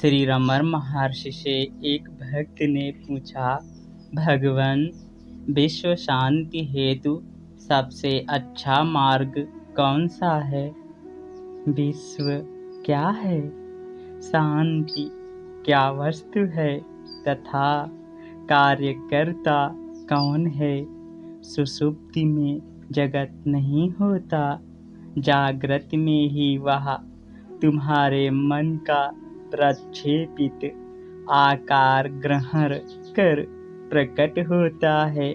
श्री रमण महर्षि से एक भक्त ने पूछा, भगवान, विश्व शांति हेतु सबसे अच्छा मार्ग कौन सा है? विश्व क्या है? शांति क्या वस्तु है? तथा कार्यकर्ता कौन है? सुषुप्ति में जगत नहीं होता, जागृत में ही वह तुम्हारे मन का प्रक्षेपित आकार ग्रहण कर प्रकट होता है।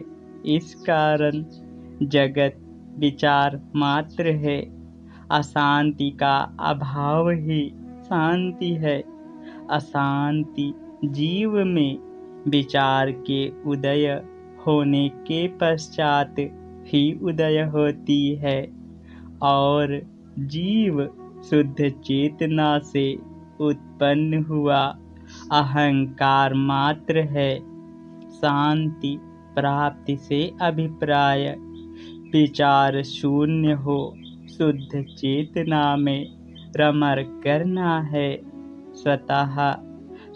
इस कारण जगत विचार मात्र है। अशांति का अभाव ही शांति है। अशांति जीव में विचार के उदय होने के पश्चात ही उदय होती है और जीव शुद्ध चेतना से उत्पन्न हुआ अहंकार मात्र है। शांति प्राप्ति से अभिप्राय विचार शून्य हो शुद्ध चेतना में रमण करना है। स्वतः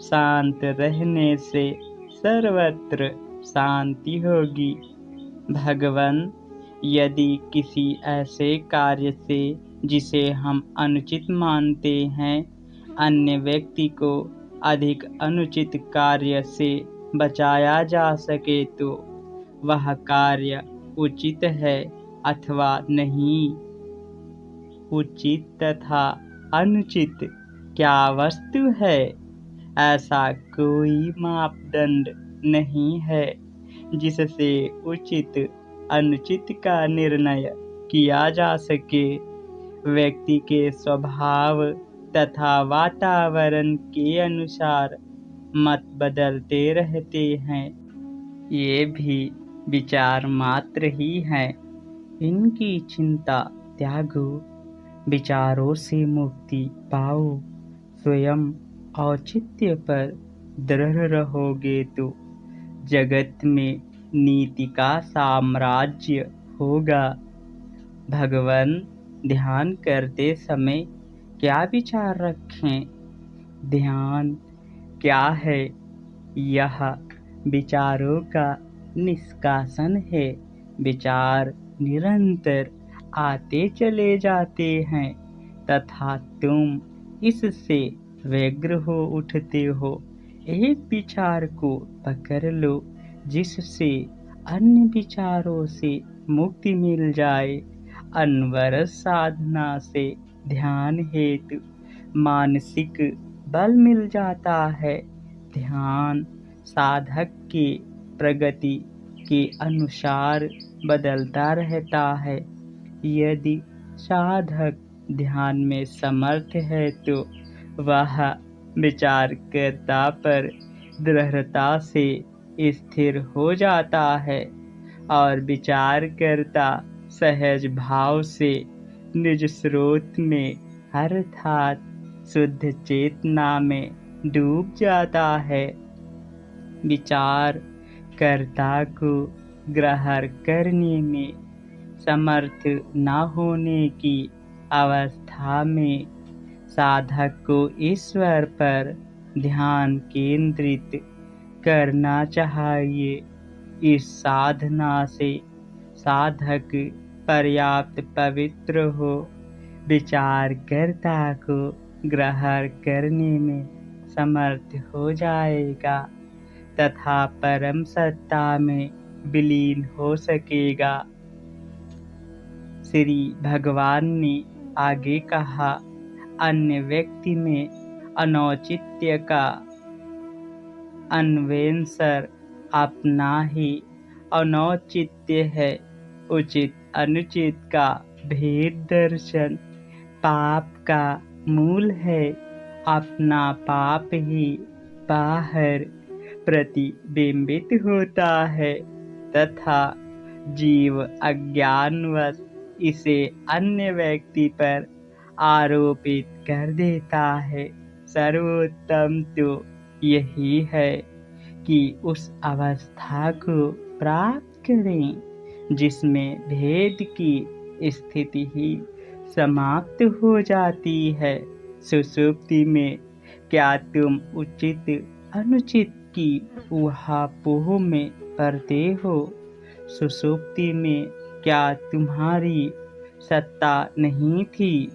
शांत रहने से सर्वत्र शांति होगी। भगवान, यदि किसी ऐसे कार्य से जिसे हम अनुचित मानते हैं, अन्य व्यक्ति को अधिक अनुचित कार्य से बचाया जा सके तो वह कार्य उचित है अथवा नहीं। उचित तथा अनुचित क्या वस्तु है? ऐसा कोई मापदंड नहीं है जिससे उचित अनुचित का निर्णय किया जा सके। व्यक्ति के स्वभाव तथा वातावरण के अनुसार मत बदलते रहते हैं। ये भी विचार मात्र ही हैं। इनकी चिंता त्यागो, विचारों से मुक्ति पाओ। स्वयं औचित्य पर दृढ़ रहोगे तो जगत में नीति का साम्राज्य होगा। भगवान, ध्यान करते समय क्या विचार रखें? ध्यान क्या है? यह विचारों का निष्कासन है। विचार निरंतर आते चले जाते हैं तथा तुम इससे व्यग्र हो उठते हो। एक विचार को पकड़ लो जिससे अन्य विचारों से मुक्ति मिल जाए। अनवरत साधना से ध्यान हेतु मानसिक बल मिल जाता है। ध्यान साधक की प्रगति के अनुसार बदलता रहता है। यदि साधक ध्यान में समर्थ है तो वह विचारकर्ता पर दृढ़ता से स्थिर हो जाता है और विचारकर्ता सहज भाव से निज स्रोत में अर्थात शुद्ध चेतना में डूब जाता है। विचार कर्ता को ग्रहण करने में समर्थ न होने की अवस्था में साधक को ईश्वर पर ध्यान केंद्रित करना चाहिए। इस साधना से साधक पर्याप्त पवित्र हो विचारकर्ता को ग्रहण करने में समर्थ हो जाएगा तथा परम सत्ता में विलीन हो सकेगा। श्री भगवान ने आगे कहा, अन्य व्यक्ति में अनौचित्य का अन्वेषण अपना ही अनौचित्य है। उचित अनुचित का भेद दर्शन पाप का मूल है। अपना पाप ही बाहर प्रतिबिंबित होता है तथा जीव अज्ञानवश इसे अन्य व्यक्ति पर आरोपित कर देता है। सर्वोत्तम तो यही है कि उस अवस्था को प्राप्त करें जिसमें भेद की स्थिति ही समाप्त हो जाती है। सुषुप्ति में क्या तुम उचित अनुचित की ऊहापोह में पड़ते हो? सुषुप्ति में क्या तुम्हारी सत्ता नहीं थी?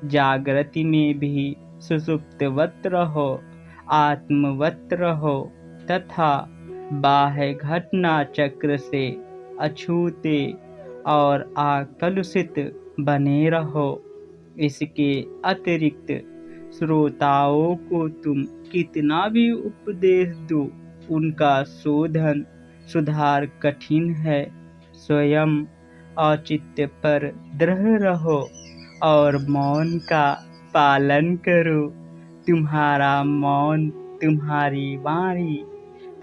जागृति में भी सुषुप्तवत रहो, आत्मवत रहो तथा बाह्य घटना चक्र से अछूते और अकलुषित बने रहो। इसके अतिरिक्त श्रोताओं को तुम कितना भी उपदेश दो, उनका शोधन सुधार कठिन है। स्वयं औचित्य पर दृढ़ रहो और मौन का पालन करो। तुम्हारा मौन तुम्हारी वाणी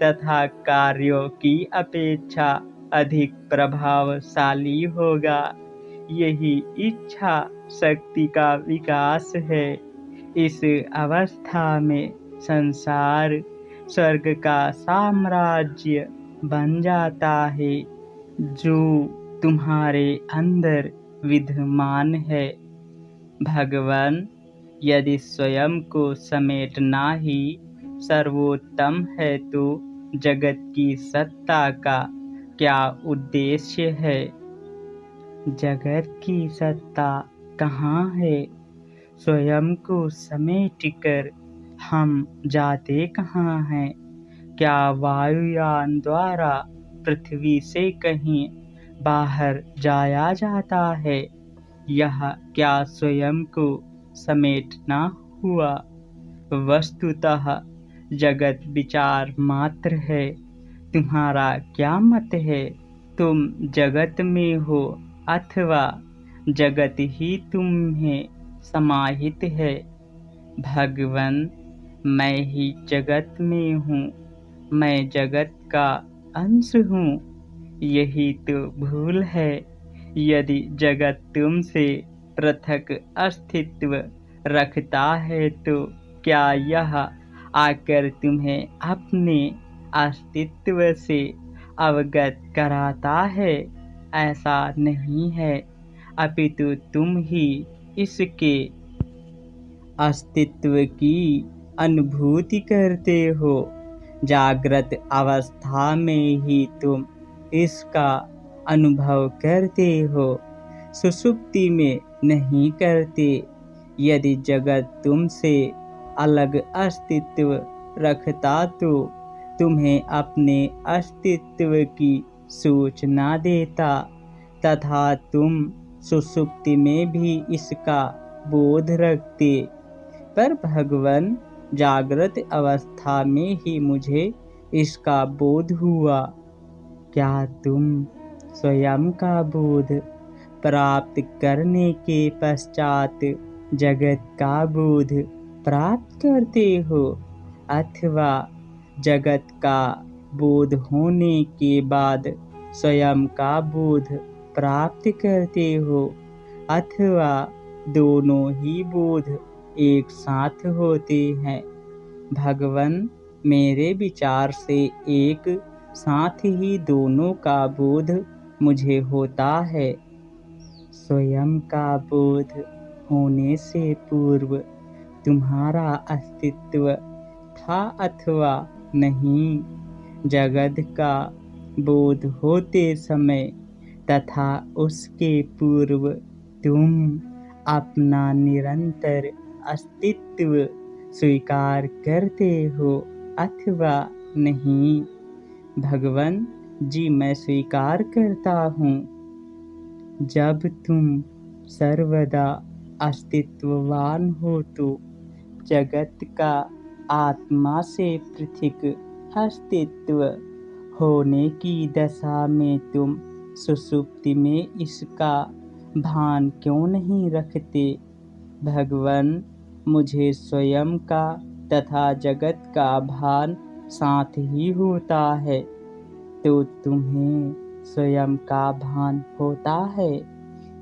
तथा कार्यों की अपेक्षा अधिक प्रभावशाली होगा। यही इच्छा शक्ति का विकास है। इस अवस्था में संसार स्वर्ग का साम्राज्य बन जाता है, जो तुम्हारे अंदर विद्यमान है। भगवान, यदि स्वयं को समेटना ही सर्वोत्तम है तो जगत की सत्ता का क्या उद्देश्य है? जगत की सत्ता कहाँ है? स्वयं को समेटकर हम जाते कहाँ हैं? क्या वायुयान द्वारा पृथ्वी से कहीं बाहर जाया जाता है? यह क्या स्वयं को समेटना हुआ? वस्तुतः जगत विचार मात्र है। तुम्हारा क्या मत है? तुम जगत में हो अथवा जगत ही तुम्हें समाहित है? भगवान, मैं ही जगत में हूँ, मैं जगत का अंश हूँ। यही तो भूल है। यदि जगत तुमसे पृथक अस्तित्व रखता है तो क्या यह आकर तुम्हें अपने अस्तित्व से अवगत कराता है? ऐसा नहीं है, अपितु तुम ही इसके अस्तित्व की अनुभूति करते हो। जागृत अवस्था में ही तुम इसका अनुभव करते हो, सुषुप्ति में नहीं करते। यदि जगत तुमसे अलग अस्तित्व रखता तो तुम्हें अपने अस्तित्व की सूचना देता तथा तुम सुषुप्ति में भी इसका बोध रखते। पर भगवान, जागृत अवस्था में ही मुझे इसका बोध हुआ। क्या तुम स्वयं का बोध प्राप्त करने के पश्चात जगत का बोध प्राप्त करते हो, अथवा जगत का बोध होने के बाद स्वयं का बोध प्राप्त करते हो, अथवा दोनों ही बोध एक साथ होते हैं? भगवान, मेरे विचार से एक साथ ही दोनों का बोध मुझे होता है। स्वयं का बोध होने से पूर्व तुम्हारा अस्तित्व था अथवा नहीं? जगत का बोध होते समय तथा उसके पूर्व तुम अपना निरंतर अस्तित्व स्वीकार करते हो अथवा नहीं? भगवान जी, मैं स्वीकार करता हूँ। जब तुम सर्वदा अस्तित्ववान हो तो जगत का आत्मा से पृथक अस्तित्व होने की दशा में तुम सुषुप्ति में इसका भान क्यों नहीं रखते? भगवान, मुझे स्वयं का तथा जगत का भान साथ ही होता है, तो तुम्हें स्वयं का भान होता है?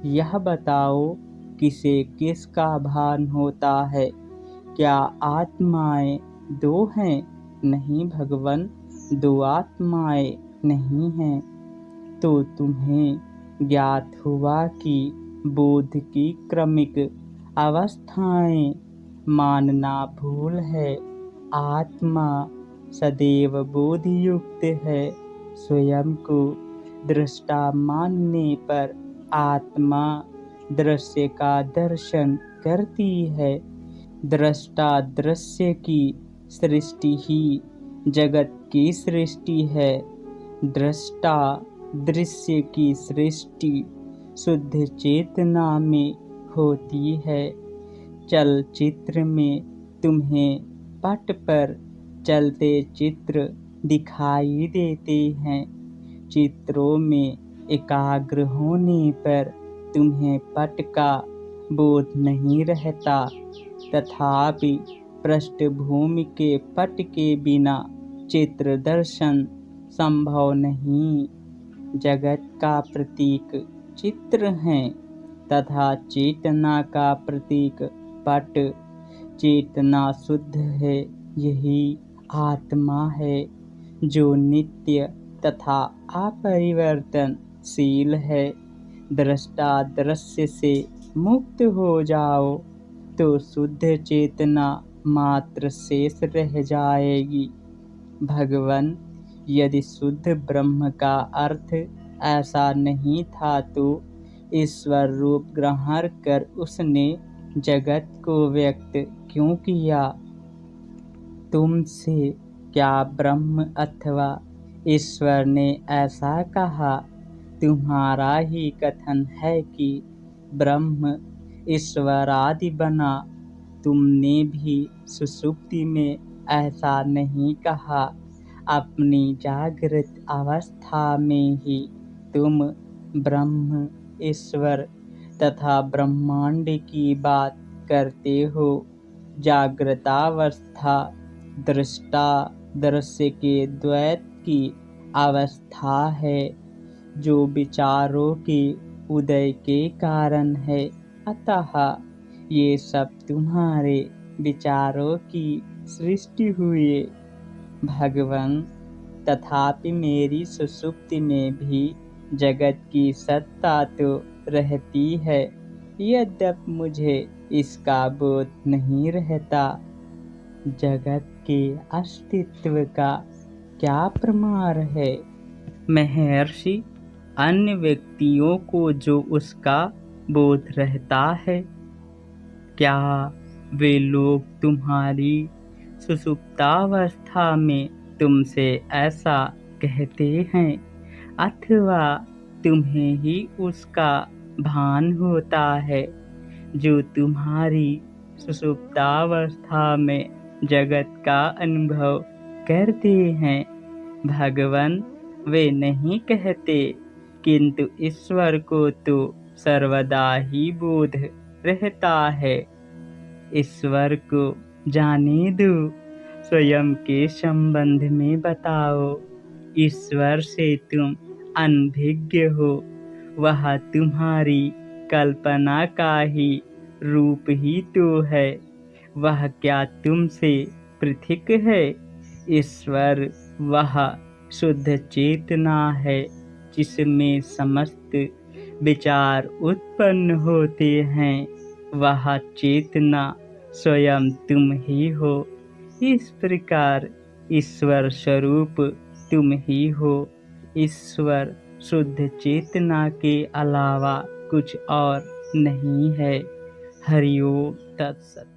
यह बताओ, किसे किसका भान होता है? क्या आत्माएं दो हैं? नहीं भगवान, दो आत्माएं नहीं हैं। तो तुम्हें ज्ञात हुआ कि बोध की क्रमिक अवस्थाएं मानना भूल है। आत्मा सदैव बोधयुक्त है। स्वयं को दृष्टा मानने पर आत्मा दृश्य का दर्शन करती है। दृष्टा दृश्य की सृष्टि ही जगत की सृष्टि है। दृष्टा दृश्य की सृष्टि शुद्ध चेतना में होती है। चलचित्र में तुम्हें पट पर चलते चित्र दिखाई देते हैं। चित्रों में एकाग्र होने पर तुम्हें पट का बोध नहीं रहता। तथापि पृष्ठभूमि के पट के बिना चित्र दर्शन संभव नहीं। जगत का प्रतीक चित्र है तथा चेतना का प्रतीक पट। चेतना शुद्ध है, यही आत्मा है जो नित्य तथा अपरिवर्तनशील है। दृष्टा दृश्य से मुक्त हो जाओ तो शुद्ध चेतना मात्र शेष रह जाएगी। भगवान, यदि शुद्ध ब्रह्म का अर्थ ऐसा नहीं था तो ईश्वर रूप ग्रहण कर उसने जगत को व्यक्त क्यों किया? तुमसे क्या ब्रह्म अथवा ईश्वर ने ऐसा कहा? तुम्हारा ही कथन है कि ब्रह्म ईश्वरादि बना। तुमने भी सुषुप्ति में ऐसा नहीं कहा। अपनी जागृत अवस्था में ही तुम ब्रह्म, ईश्वर तथा ब्रह्मांड की बात करते हो। जागृतावस्था दृष्टा दृश्य के द्वैत की अवस्था है जो विचारों के उदय के कारण है। अतः ये सब तुम्हारे विचारों की सृष्टि हुई। भगवान, तथापि मेरी सुषुप्ति में भी जगत की सत्ता तो रहती है, यद्यपि मुझे इसका बोध नहीं रहता। जगत के अस्तित्व का क्या प्रमाण है? महर्षि, अन्य व्यक्तियों को जो उसका बोध रहता है, क्या वे लोग तुम्हारी सुषुप्तावस्था में तुमसे ऐसा कहते हैं अथवा तुम्हें ही उसका भान होता है जो तुम्हारी सुषुप्तावस्था में जगत का अनुभव करते हैं? भगवान, वे नहीं कहते, किंतु ईश्वर को तो सर्वदा ही बोध रहता है। ईश्वर को जाने दो, स्वयं के संबंध में बताओ। ईश्वर से तुम अनभिज्ञ हो। वह तुम्हारी कल्पना का ही रूप ही तो है। वह क्या तुमसे पृथक है? ईश्वर वह शुद्ध चेतना है जिसमें समस्त विचार उत्पन्न होते हैं। वह चेतना स्वयं तुम ही हो। इस प्रकार ईश्वर स्वरूप तुम ही हो। ईश्वर शुद्ध चेतना के अलावा कुछ और नहीं है। हरि ओम तत्सत।